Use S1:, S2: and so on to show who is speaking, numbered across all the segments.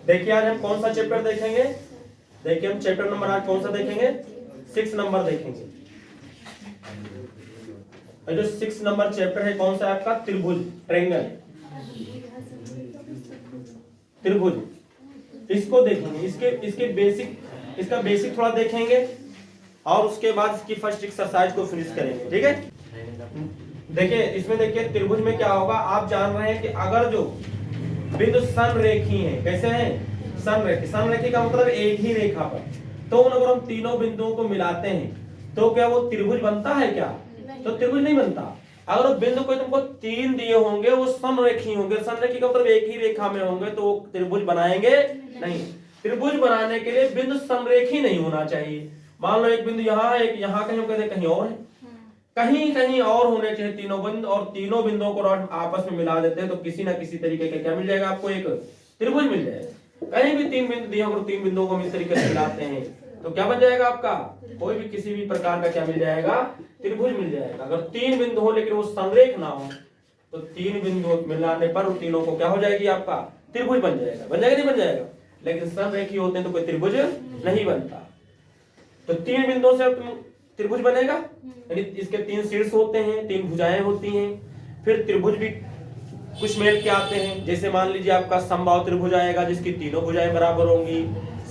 S1: देखिए आज हम कौन सा चैप्टर देखेंगे। देखिए हम चैप्टर नंबर आज कौन सा देखेंगे, 6 नंबर देखेंगे। जो 6 नंबर चैप्टर है कौन सा है आपका, त्रिभुज, ट्रायंगल, त्रिभुज। इसको देखेंगे, इसके बेसिक, इसका बेसिक थोड़ा देखेंगे और उसके बाद इसकी फर्स्ट एक्सरसाइज को फिनिश करेंगे। ठीक है, देखिए इसमें देखिए त्रिभुज में क्या होगा, आप जान रहे हैं कि अगर जो बिंदु संरेखी हैं, कैसे हैं, संरेखी। संरेखी का मतलब एक ही रेखा पर, तो अगर हम तीनों बिंदुओं को मिलाते हैं तो क्या वो त्रिभुज बनता है क्या, तो त्रिभुज नहीं बनता। अगर बिंदु कोई तुमको 3 दिए होंगे, वो समरेखी होंगे, समरेखी का मतलब एक ही रेखा में होंगे, तो वो त्रिभुज बनाएंगे नहीं। त्रिभुज बनाने के लिए बिंदु समरेखी नहीं होना चाहिए। मान लो एक बिंदु यहाँ है, एक यहाँ कहीं, कहते कहीं और है, कहीं कहीं और होने चाहिए तीनों बिंदु, और तीनों बिंदुओं को आपस में मिला देते हैं तो किसी ना किसी तरीके का क्या मिल जाएगा आपको, एक त्रिभुज मिल जाएगा। कहीं भी 3 बिंदु दिए होंगे, 3 बिंदुओं को इस तरीके से मिलाते हैं तो क्या बन जाएगा आपका, कोई भी किसी भी प्रकार का क्या मिल जाएगा, त्रिभुज मिल जाएगा। अगर 3 बिंदु हो लेकिन वो संरेख ना हो तो 3 बिंदु मिलाने पर उन तीनों को क्या हो जाएगी आपका, त्रिभुज बन जाएगा। बन जाएगा नहीं बन जाएगा, लेकिन संरेखी होते हैं तो कोई त्रिभुज नहीं बनता। तो 3 बिंदुओं से त्रिभुज बनेगा, यानी इसके 3 शीर्ष होते हैं, 3 भुजाएं होती हैं। फिर त्रिभुज भी कुछ मेल के आते हैं, जैसे मान लीजिए आपका समबाहु त्रिभुज आएगा जिसकी तीनों भुजाएं बराबर होंगी,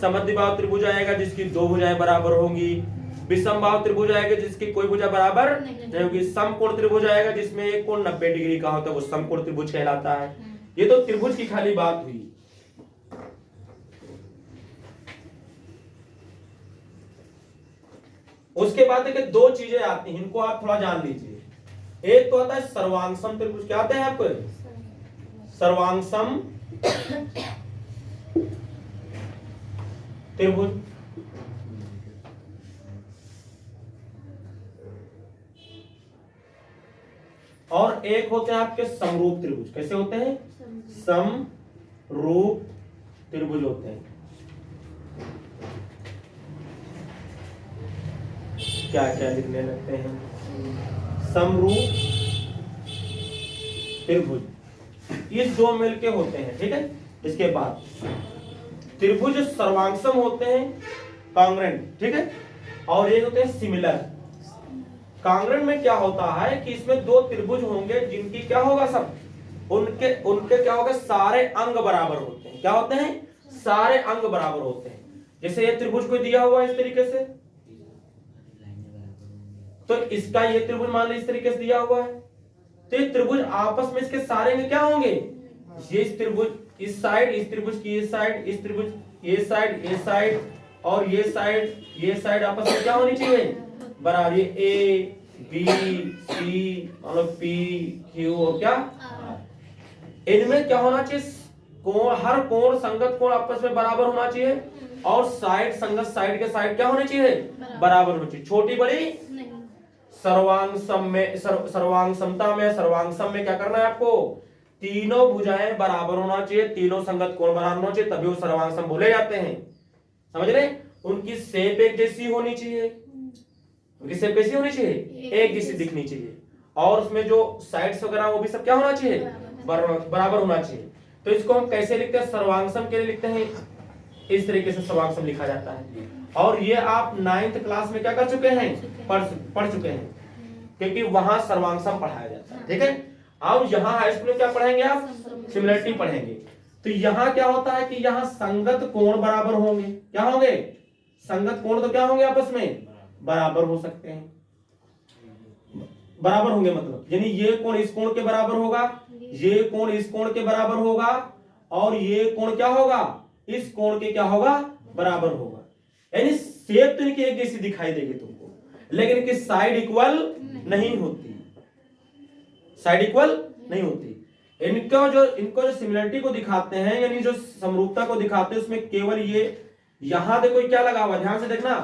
S1: समद्विबाहु त्रिभुज आएगा जिसकी 2 भुजाएं बराबर होंगी, विषमबाहु त्रिभुज आएगा जिसकी कोई भुजा बराबर नहीं होगी, समकोण त्रिभुज आएगा जिसमें एक कोण 90 डिग्री का होता है, वो समकोण त्रिभुज कहलाता है। ये तो त्रिभुज की खाली बात हुई। उसके बाद देखिए 2 चीजें आती हैं, इनको आप थोड़ा जान लीजिए। एक तो आता है सर्वांगसम त्रिभुज, क्या आते हैं आपको, सर्वांगसम त्रिभुज, और एक होते हैं आपके समरूप त्रिभुज। कैसे होते हैं, समरूप त्रिभुज होते हैं। क्या क्या लिखने लगते हैं, समरूप त्रिभुज, ये 2 मिलके होते हैं। ठीक है, इसके बाद त्रिभुज सर्वांगसम होते हैं, कांग्रेंट। ठीक है, और ये होते हैं सिमिलर। कांग्रेंट में क्या होता है कि इसमें 2 त्रिभुज होंगे जिनकी क्या होगा, सब उनके क्या होगा, सारे अंग बराबर होते हैं। क्या होते हैं, सारे अंग बराबर होते हैं। जैसे ये त्रिभुज को दिया हुआ है इस तरीके से, तो इसका ये त्रिभुज मान लो इस तरीके से दिया हुआ है, तो ये त्रिभुज आपस में इसके सारे में क्या होंगे, ये त्रिभुज इस साइड, इस त्रिभुज की ये साइड, इस त्रिभुज ये साइड, ये साइड और ये साइड, ये साइड आपस में क्या होनी चाहिए, बराबर। ये ए बी सी और पी क्यू और क्या, इनमें क्या होना चाहिए, कोण, हर कोण संगत कोण आपस में बराबर होना चाहिए, और साइड संगत साइड के साइड क्या होने चाहिए, बराबर होनी चाहिए, छोटी बड़ी। सर्वांगसम में, सर्वांगसमता में, सर्वांगसम में क्या करना है आपको, तीनों भुजाएं बराबर होना चाहिए, तीनों संगत कोण बराबर होना चाहिए, तभी वो सर्वांगसम बोले जाते हैं। समझ रहे, उनकी शेप एक जैसी होनी चाहिए, उनकी शेप कैसी होनी चाहिए, एक जैसी दिखनी चाहिए, और उसमें जो साइड्स वगैरह वो भी सब क्या होना चाहिए, बराबर होना चाहिए। तो इसको हम कैसे लिखते हैं, सर्वांगसम के लिए लिखते हैं इस तरीके से सर्वांगसम लिखा जाता है। और ये आप 9th क्लास में क्या कर चुके हैं, पढ़ चुके हैं, क्योंकि वहां सर्वांगसम पढ़ाया जाता है। ठीक है, अब यहाँ हाई स्कूल में क्या पढ़ेंगे आप, सिमिलरिटी पढ़ेंगे। तो यहाँ क्या होता है कि यहाँ संगत कोण बराबर होंगे, क्या होंगे, संगत कोण तो क्या होंगे, आपस में बराबर हो सकते हैं, बराबर होंगे मतलब, यानी ये कोण इस कोण के बराबर होगा, ये कोण इस कोण के बराबर होगा, और ये कोण क्या होगा, इस कोण के क्या होगा, बराबर होगा। यानी शेप तो इनकी एक जैसी दिखाई देगी तुमको, लेकिन इनकी साइड इक्वल नहीं होती, साइड इक्वल नहीं होती। इनको जो सिमिलरिटी को दिखाते हैं, यानी जो समरूपता को दिखाते हैं, उसमें केवल ये, यहां देखो क्या लगा हुआ है, ध्यान से देखना,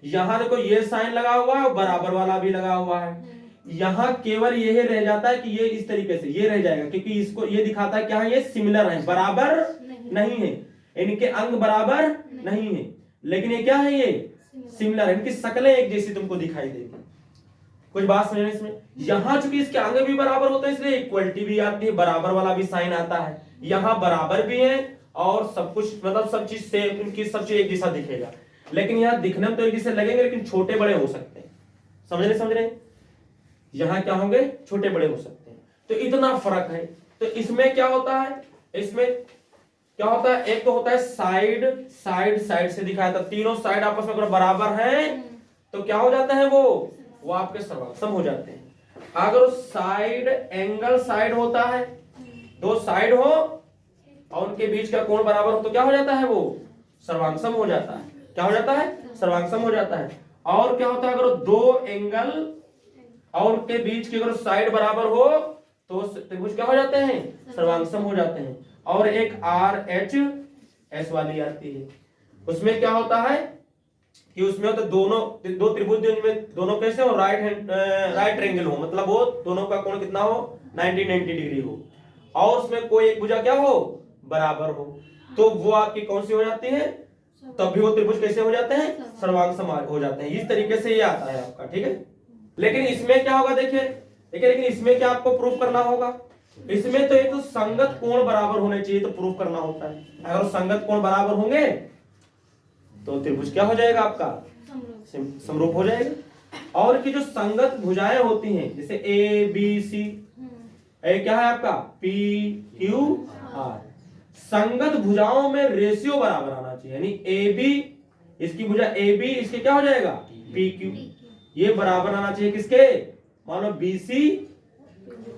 S1: यहां देखो ये साइन लगा हुआ है, बराबर वाला भी लगा हुआ है। यहां केवल यही रह जाता है कि ये इस तरीके से ये रह जाएगा, क्योंकि इसको ये दिखाता है कि हाँ ये सिमिलर है, बराबर नहीं है, इनके अंग बराबर नहीं है, लेकिन ये क्या है, ये सिमिलर है, इनकी शक्लें एक जैसी तुमको दिखाई देगी। कुछ बात समझ इसमें, यहां चूंकि इसके अंग भी बराबर होते हैं इसलिए इक्वलिटी भी आती है, बराबर वाला भी साइन आता है, यहां बराबर भी है और सब कुछ मतलब सब चीज से उनकी सब चीज एक जैसा दिखेगा, लेकिन यहाँ दिखने में तो एक जैसे लगेंगे लेकिन छोटे बड़े हो सकते हैं। समझ रहे यहाँ क्या होंगे, छोटे बड़े हो सकते हैं। तो इतना फर्क है। तो इसमें क्या होता है, इसमें क्या होता है, एक तो होता है साइड साइड साइड से दिखाया था, तीनों साइड आपस में अगर बराबर हैं तो क्या हो जाता है, वो आपके सर्वांग हो जाते हैं। अगर साइड एंगल साइड होता है, दो साइड हो और उनके बीच का कोण बराबर हो तो क्या हो जाता है, वो सर्वांग हो जाता है। क्या हो जाता है, सर्वांग हो जाता है। और क्या होता है, अगर दो एंगल और उनके बीच की अगर साइड बराबर हो तो त्रिभुज क्या हो जाते हैं, सर्वांग हो जाते हैं। और एक आर एच एस वाली आती है, उसमें क्या होता है कि उसमें तो दोनों दो त्रिभुज में दोनों कैसे हो, राइट एंगल हो, मतलब वो दोनों का कोण कितना हो, 90 डिग्री हो, और उसमें कोई एक भुजा क्या हो, बराबर हो, तो वो आपकी कौन सी हो जाती है, तब भी वो त्रिभुज कैसे हो जाते हैं, सर्वांग हो जाते हैं। इस तरीके से ये आता है आपका, ठीक है। लेकिन इसमें क्या होगा, देखिए लेकिन इसमें क्या आपको प्रूफ करना होगा, इसमें तो एक तो संगत कोण बराबर होने चाहिए तो प्रूफ करना होता है। अगर संगत कोण बराबर होंगे तो त्रिभुज क्या हो जाएगा, आपका समरूप हो जाएगा। और की जो संगत भुजाएं होती हैं जैसे ए बी सी, ए क्या है आपका पी क्यू आर, संगत भुजाओं में रेशियो बराबर आना चाहिए, यानी ए बी, इसकी भुजा ए बी, इसके क्या हो जाएगा पी क्यू, ये बराबर आना चाहिए किसके, मान लो बी सी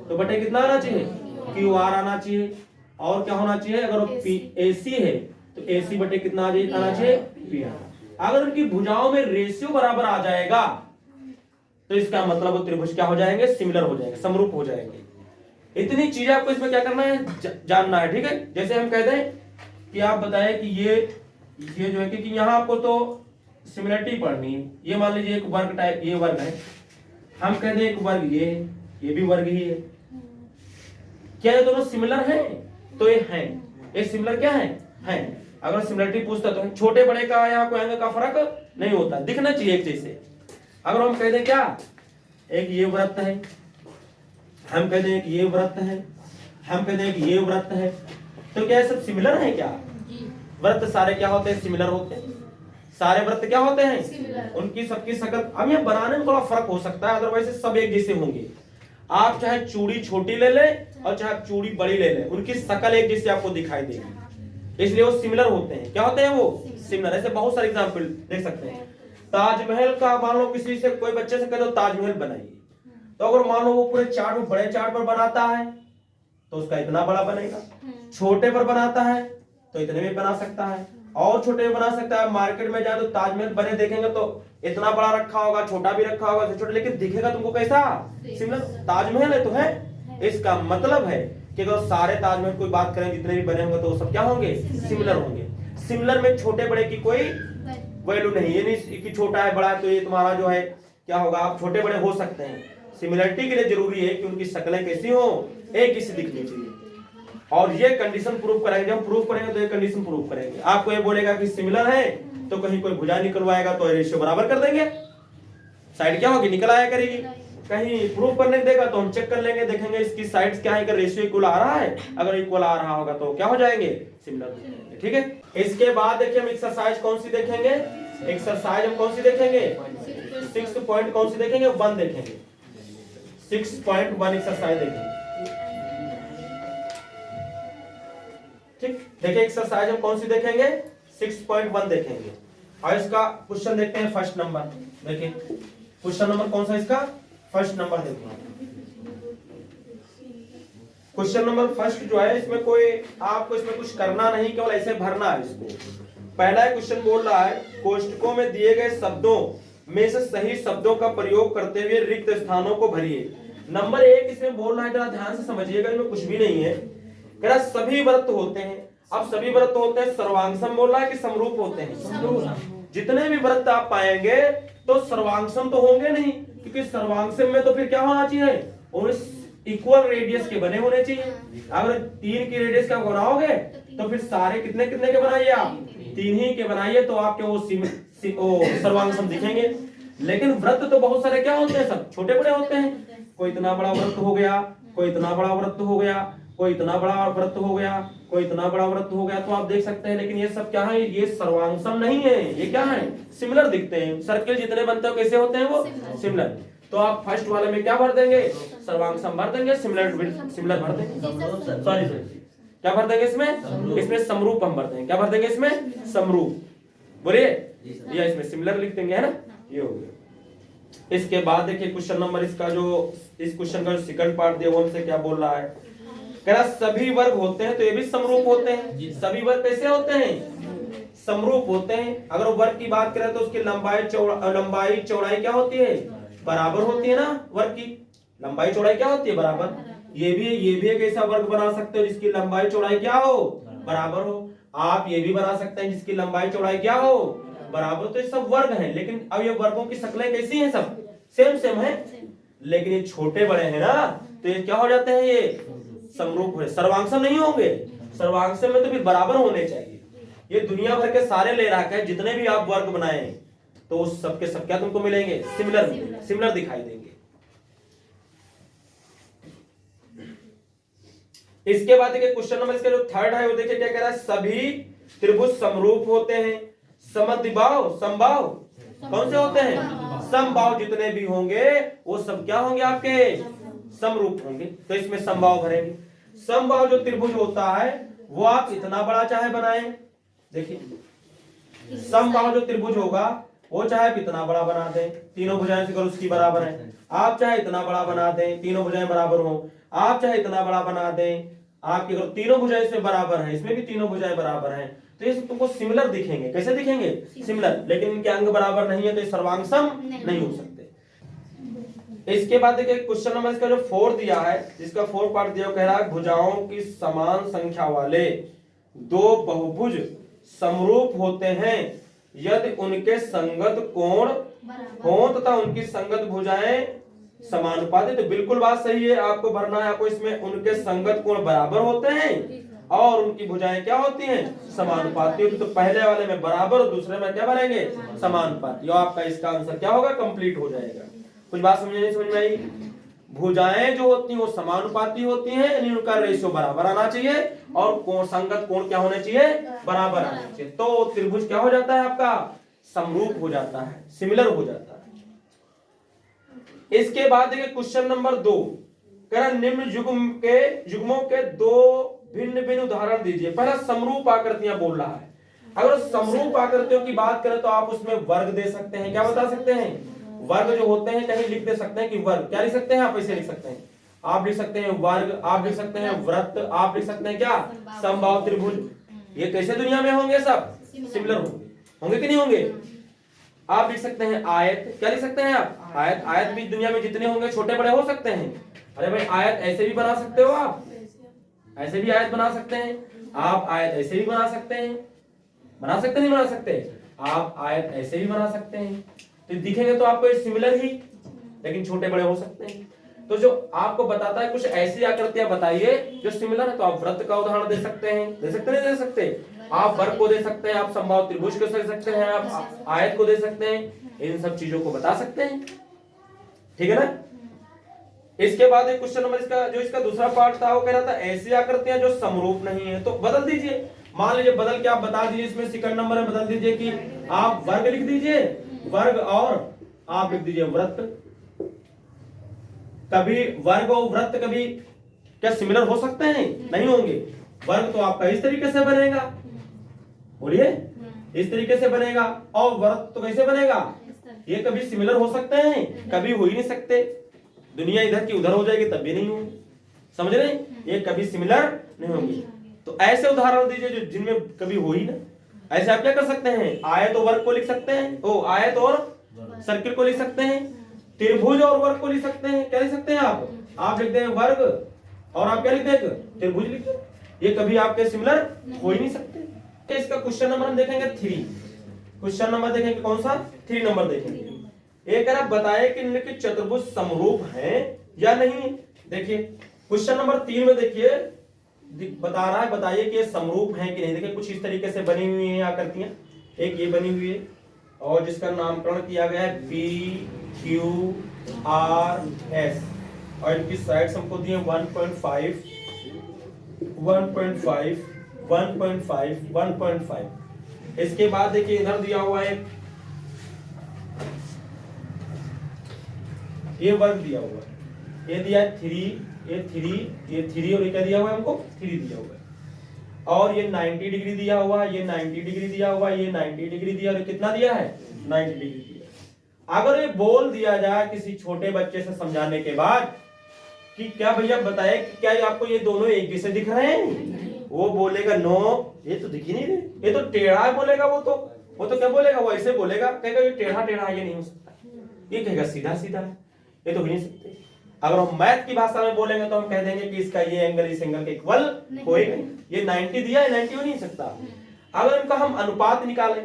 S1: तो बटे कितना आना चाहिए, क्यू आर आना चाहिए। और क्या होना चाहिए, अगर पी ए सी है तो ए सी बटे कितना आना चाहिए, पी आर। अगर उनकी भुजाओं में रेशियो बराबर आ जाएगा तो इसका मतलब वो त्रिभुज क्या हो जाएंगे, सिमिलर हो जाएंगे, समरूप हो जाएंगे। इतनी चीजें आपको इसमें क्या करना है, जानना है, ठीक है। जैसे हम कहते हैं कि आप बताएं कि ये जो है कि यहाँ आपको तो सिमिलरिटी पढ़नी है, ये मान लीजिए एक वर्ग टाइप, ये वर्ग है, हम कहते हैं एक वर्ग ये भी वर्ग ही है, क्या ये दोनों सिमिलर हैं, तो ये हैं, ये सिमिलर क्या है। अगर सिमिलरिटी पूछता तो छोटे बड़े का यहाँ कोई एंगल का फर्क नहीं होता, दिखना चाहिए एक जैसे। अगर हम कहते हैं क्या, एक ये व्रत है, हम कहते हैं कि ये व्रत है, हम कहते हैं कि ये व्रत है, तो क्या सब सिमिलर है क्या, व्रत सारे क्या होते हैं, सिमिलर होते हैं, सारे व्रत क्या होते हैं, उनकी सबकी शकल, अब ये बनाने में थोड़ा फर्क हो सकता है, अदरवाइज सब एक जैसे होंगे। आप चाहे चूड़ी छोटी ले लें और चाहे चूड़ी बड़ी ले लें, उनकी शकल एक जैसे आपको दिखाई देगी, इसलिए वो सिमिलर होते हैं। क्या होते हैं वो, सिमिलर। ऐसे बहुत सारे एग्जाम्पल देख सकते हैं। ताजमहल का मान लो किसी से कोई बच्चे से कह दो ताजमहल बनाइए, तो अगर मान लो वो पूरे चार्ट में बड़े चार्ट पर बनाता है तो उसका इतना बड़ा बनेगा, छोटे पर बनाता है तो इतने में बना सकता है, और छोटे में बना सकता है। मार्केट में जाए तो ताजमहल बने देखेंगे तो इतना बड़ा रखा होगा, छोटा भी रखा होगा, छोटा, लेकिन दिखेगा तुमको कैसा, सिमिलर। ताजमहल है तो है, इसका मतलब है कि अगर सारे ताजमहल कोई बात करें जितने भी बने होंगे तो वो सब क्या होंगे, सिमिलर होंगे। सिमिलर में छोटे बड़े की कोई वैल्यू नहीं, ये नहीं कि छोटा है बड़ा है तो ये तुम्हारा जो है क्या होगा, आप छोटे बड़े हो सकते हैं। सिमिलरिटी के लिए जरूरी है कि उनकी शक्लें कैसी हो, एक जैसी दिखनी चाहिए, और ये कंडीशन प्रूव कराएंगे। जब प्रूव करेंगे तो ये कंडीशन प्रूव करेंगे। आपको ये बोलेगा कि सिमिलर है तो कहीं कोई भुजा निकलवाएगा तो रेशियो बराबर कर देंगे, साइड क्या होगी, निकल आया करेगी। कहीं प्रूव करने देगा तो हम चेक कर लेंगे, देखेंगे इसकी साइड्स क्या है, अगर रेशियो इक्वल आ रहा है, अगर इक्वल आ रहा होगा तो क्या हो जाएंगे, सिमिलर हो जाएंगे, ठीक है। इसके बाद देखिए हम एक्सरसाइज कौन सी देखेंगे, एक्सरसाइज हम कौन सी देखेंगे, 6 पॉइंट कौन सी देखेंगे, 1 देखेंगे, 6.1 एक्सरसाइज देखेंगे, ठीक। देखिए एक्सरसाइज हम कौन सी देखेंगे, 6.1 देखेंगे, और इसका क्वेश्चन देखते हैं फर्स्ट नंबर। देखिए क्वेश्चन नंबर कौन सा इसका, फर्स्ट नंबर देखिए। क्वेश्चन नंबर फर्स्ट जो है इसमें कोई आपको इसमें कुछ करना नहीं, केवल ऐसे भरना है इसको। पहला क्वेश्चन बोल रहा है कोष्टकों में दिए गए शब्दों में से सही शब्दों का प्रयोग करते हुए रिक्त स्थानों को भरिए। नंबर 1 इसमें बोल रहा है, जरा ध्यान से समझिएगा, इसमें कुछ भी नहीं है। कह रहा सभी व्रत होते हैं, अब सभी व्रत होते हैं सर्वांगसम बोल रहा है कि समरूप होते हैं, जितने भी व्रत आप पाएंगे तो सर्वांगसम तो होंगे नहीं, क्योंकि सर्वांगसम में तो फिर क्या होना चाहिए, इक्वल रेडियस के बने होने चाहिए। अगर 3 की रेडियस का बनाओगे तो फिर सारे कितने कितने के बनाइए, आप 3 ही के बनाइए तो आपके वो सर्वांगसम दिखेंगे। लेकिन व्रत तो बहुत सारे क्या होते हैं, सब छोटे बड़े होते हैं, कोई इतना बड़ा व्रत हो गया, कोई इतना बड़ा व्रत हो गया, कोई इतना बड़ा वृत्त हो गया, कोई इतना बड़ा वृत्त हो गया, तो आप देख सकते हैं। लेकिन ये सब क्या है, ये सर्वांगसम नहीं है, ये क्या है, सिमिलर दिखते हैं। सर्किल जितने बनते हैं कैसे होते हैं वो, सिमिलर। तो आप फर्स्ट वाले में क्या भर देंगे, सर्वांगसम भर देंगे, सिमिलर भर देंगे, सॉरी क्या भर देंगे इसमें, इसमें समरूप हम भर देंगे। क्या भर देंगे इसमें, समरूप, बोलिए, या इसमें सिमिलर लिख देंगे, है ना, ये हो गया। इसके बाद देखिए क्वेश्चन नंबर इसका जो, इस क्वेश्चन का जो सेकंड पार्ट दिया वो हमसे क्या बोल रहा है, कह रहा सभी वर्ग होते हैं तो ये भी समरूप होते हैं। सभी वर्ग कैसे होते हैं, समरूप होते हैं। अगर वर्ग की बात करें तो उसकी लंबाई चौड़ाई क्या होती है, बराबर होती है ना। वर्ग की लंबाई चौड़ाई क्या होती है, बराबर। ये भी एक ऐसा वर्ग बना सकते हो जिसकी लंबाई चौड़ाई क्या हो, बराबर हो। आप ये भी बना सकते हैं जिसकी लंबाई चौड़ाई क्या हो, बराबर। तो ये सब वर्ग हैं, लेकिन अब ये वर्गों की शक्लें कैसी हैं, सब सेम है। लेकिन ये छोटे बड़े हैं ना, तो ये क्या हो जाते हैं, ये समरूप है, सर्वांगसम नहीं होंगे। सर्वांगसम में तो फिर बराबर होने चाहिए। ये दुनिया भर के सारे ले रखा है, जितने भी आप वर्ग बनाए तो उस सबके सब क्या तुमको मिलेंगे, सिमिलर दिखाई देंगे। इसके बाद देखिए क्वेश्चन नंबर इसका जो थर्ड है वो देखिए क्या कह रहा है, सभी त्रिभुज समरूप होते हैं। समद्विबाहु समबाहु कौन से होते हैं, समबाहु जितने भी होंगे वो सब क्या होंगे, आपके समरूप होंगे। तो इसमें समबाहु भरेंगे। समबाहु जो त्रिभुज होता है वो आप इतना बड़ा चाहे बनाएं, देखिए समबाहु जो त्रिभुज होगा वो चाहे इतना बड़ा बना दें, तीनों भुजाएं से उसकी बराबर है। आप चाहे इतना बड़ा बना दें, तीनों भुजाएं बराबर हो। आप चाहे इतना बड़ा बना दें, आपकी अगर तीनों भुजाएं इसमें बराबर हैं, इसमें भी तीनों भुजाएं बराबर हैं, तो ये तुमको सिमिलर दिखेंगे। कैसे दिखेंगे, सिमिलर। लेकिन इनके अंग बराबर नहीं है तो ये सर्वांगसम नहीं हो सकते। इसके बाद देखिए क्वेश्चन नंबर इसका जो 4 दिया है, जिसका 4 पार्ट दिया, कह रहा है भुजाओं की समान संख्या वाले दो बहुभुज समरूप होते हैं यदि उनके संगत कोण हो तथा उनकी संगत भुजाएं समानुपाती। तो बिल्कुल बात सही है, आपको भरना है, आपको इसमें उनके संगत कोण बराबर होते हैं और उनकी भुजाएं क्या होती हैं, समानुपाती होती। तो पहले वाले में बराबर और दूसरे में क्या भरेंगे, समानुपाती। और आपका इसका आंसर क्या होगा, कंप्लीट हो जाएगा। कुछ बात समझ में आई। भुजाएं जो होती हैं वो समानुपाती होती हैं, यानी उनका रेशियो बराबर आना चाहिए और कोण संगत कोण क्या होने चाहिए, बराबर आना चाहिए। तो त्रिभुज क्या हो जाता है, आपका समरूप हो जाता है, सिमिलर हो जाता है। इसके बाद देखिए क्वेश्चन नंबर 2, कह रहा निम्न युग्मों के दो भिन्न भिन्न उदाहरण दीजिए। पहला समरूप आकृतियां बोल रहा है। अगर समरूप आकृतियों की बात करें तो आप उसमें वर्ग दे सकते हैं। क्या बता सकते हैं, वर्ग जो होते हैं कहीं लिख दे सकते हैं कि वर्ग, क्या लिख सकते हैं आप, ऐसे लिख सकते हैं, आप लिख सकते हैं वर्ग, आप लिख सकते हैं वृत्त, आप लिख सकते हैं क्या, समबाहु त्रिभुज। ये कैसे दुनिया में होंगे, सब सिमिलर होंगे कि नहीं होंगे। आप लिख सकते हैं आयत, क्या लिख सकते हैं आप, आयत। आयत भी दुनिया में जितने होंगे छोटे बड़े हो सकते हैं। अरे भाई आयत ऐसे भी बना सकते हो आप, ऐसे भी आयत बना सकते हैं आप, आयत ऐसे भी बना सकते हैं, बना सकते नहीं बना सकते, आप आयत ऐसे भी बना सकते हैं। तो दिखेंगे तो आपको सिमिलर ही, लेकिन छोटे बड़े हो सकते हैं। तो जो आपको बताता है कुछ ऐसी आकृतियां बताइए जो सिमिलर है, तो आप वृत्त का उदाहरण दे सकते हैं, दे सकते नहीं दे सकते, आप वर्ग को दे सकते हैं, आप समबाहु त्रिभुज को दे सकते हैं, आप आयत को दे सकते हैं, इन सब चीजों को बता सकते हैं, ठीक है ना। इसके बाद एक क्वेश्चन नंबर इसका जो इसका दूसरा पार्ट था वो कह रहा था ऐसी आकृतियां जो समरूप नहीं है, तो बदल दीजिए। मान लीजिए बदल के आप बता दीजिए, इसमें सेकंड नंबर में बदल दीजिए कि आप वर्ग लिख दीजिए, वर्ग और आप लिख दीजिए वृत्त। कभी वर्ग और वृत्त कभी क्या सिमिलर हो सकते हैं, नहीं होंगे। वर्ग तो आपका इस तरीके से बनेगा, बोलिए इस तरीके से बनेगा, और वृत्त तो कैसे बनेगा, ये कभी सिमिलर हो सकते हैं, कभी हो ही नहीं सकते। दुनिया इधर की उधर हो जाएगी तब भी नहीं होंगे, समझ रहे, ये कभी सिमिलर नहीं होंगे। तो ऐसे उदाहरण दीजिए जो जिनमें कभी हो ही ना। ऐसे आप क्या कर सकते हैं, आयत और वर्ग को लिख सकते हैं, ओ आयत और सर्किल को लिख सकते हैं, त्रिभुज और वर्ग को लिख सकते हैं। क्या लिख सकते हैं आप लिखते हैं वर्ग और आप क्या लिखते हैं, त्रिभुज लिखते हैं। ये कभी आपके सिमिलर हो ही नहीं सकते। इसका क्वेश्चन नंबर हम देखेंगे 3। क्वेश्चन नंबर देखेंगे कौन सा, 3 नंबर देखेंगे। एक अगर बताए कि इनके चतुर्भुज समरूप हैं या नहीं। देखिए क्वेश्चन नंबर 3 में देखिए बता रहा है, बताइए कि ये समरूप हैं कि नहीं। देखिए कुछ इस तरीके से बनी हुई हैं आकृतियां, एक ये बनी हुई है और जिसका नामकरण किया गया है BQRS और इनकी साइड्स हमको दी है 1.5 1.5 1.5 1.5। इसके बाद देखिए इधर दिया हुआ है ये वर्ग दिया हुआ है, ये दिया है 3, ये 3, ये 3 और ये क्या दिया हुआ है हमको 3 दिया हुआ है, और ये 90 डिग्री दिया हुआ है, ये 90 डिग्री दिया हुआ है, ये 90 डिग्री दिया, और कितना दिया है 90 डिग्री दिया। अगर ये बोल दिया जाए किसी छोटे बच्चे से समझाने के बाद कि क्या भैया बताए कि क्या आपको ये दोनों एक जैसे दिख रहे हैं, वो बोलेगा नो ये तो दिख ही नहीं रहे, ये तो टेढ़ा है बोलेगा, वो तो क्या बोलेगा, वो ऐसे बोलेगा, कहेगा ये टेढ़ा टेढ़ा ये नहीं हो सकता, ये कहेगा सीधा सीधा है, ये तो हो नहीं सकते। अगर हम मैथ की भाषा में बोलेंगे तो हम कह देंगे कि इसका ये एंगल इस एंगल के इक्वल कोई नहीं, ये 90 दिया है 90 हो नहीं सकता। अगर इनका हम अनुपात निकालें,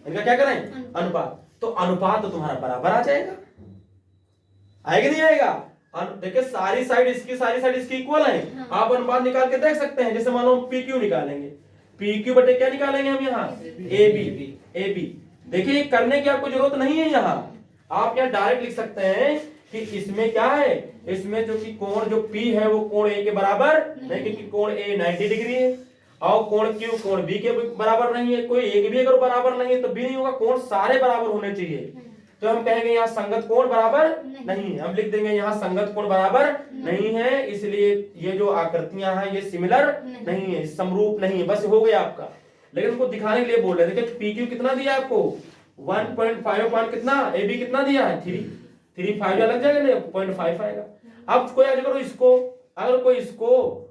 S1: इनका क्या करें अनुपात, तो अनुपात तो तुम्हारा बराबर आ जाएगा, आएगा नहीं आएगा। देखिए सारी साइड इसकी इक्वल है, आप अनुपात निकाल के देख सकते हैं। जैसे मानो PQ निकालेंगे, PQ बटे क्या निकालेंगे हम यहाँ AB। देखिए करने की आपको जरूरत नहीं है, यहाँ आप यहाँ डायरेक्ट लिख सकते हैं कि इसमें क्या है, इसमें जो कि कोण जो P है वो कोण A के बराबर नहीं, क्योंकि कोण A 90 डिग्री है, और कोण Q कोण B के बराबर नहीं है, कोई एक भी अगर बराबर नहीं है तो B नहीं होगा, कोण सारे बराबर होने चाहिए। तो हम कहेंगे यहाँ संगत कोण बराबर नहीं है, हम लिख देंगे यहाँ संगत कोण बराबर नहीं है, इसलिए ये जो आकृतियां हैं ये सिमिलर नहीं है, समरूप नहीं है, बस हो गया आपका। लेकिन उनको दिखाने के लिए बोल रहे हैं, देखिए PQ कितना दिया आपको 1.5 पॉइंट कितना, AB कितना दिया है 3 5 लग जाएगा ना 0.5 आएगा। अब कोई अगर इसको कोई इसको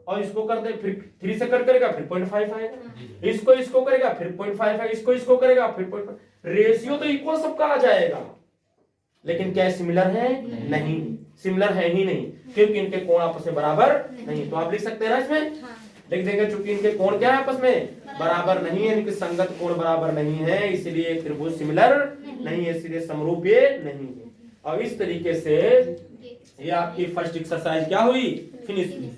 S1: और इसको कर दे, फिर 3 से कट करेगा फिर 0.5 आएगा, इसको करेगा फिर 0.5 आएगा, इसको करेगा फिर 0.5, रेशियो तो इक्वल सबका आ जाएगा, लेकिन क्या सिमिलर है नहीं, सिमिलर है ही नहीं, क्योंकि इनके कोण आपस में बराबर नहीं। तो आप लिख सकते हैं ना इसमें, लिख देंगे चूंकि इनके कोण क्या है आपस में बराबर नहीं है, इनके संगत कोण बराबर नहीं है, इसलिए त्रिभुज सिमिलर नहीं है, इसलिए समरूप ये नहीं है। और इस तरीके से ये आपकी फर्स्ट एक्सरसाइज क्या हुई, फिनिश हुई।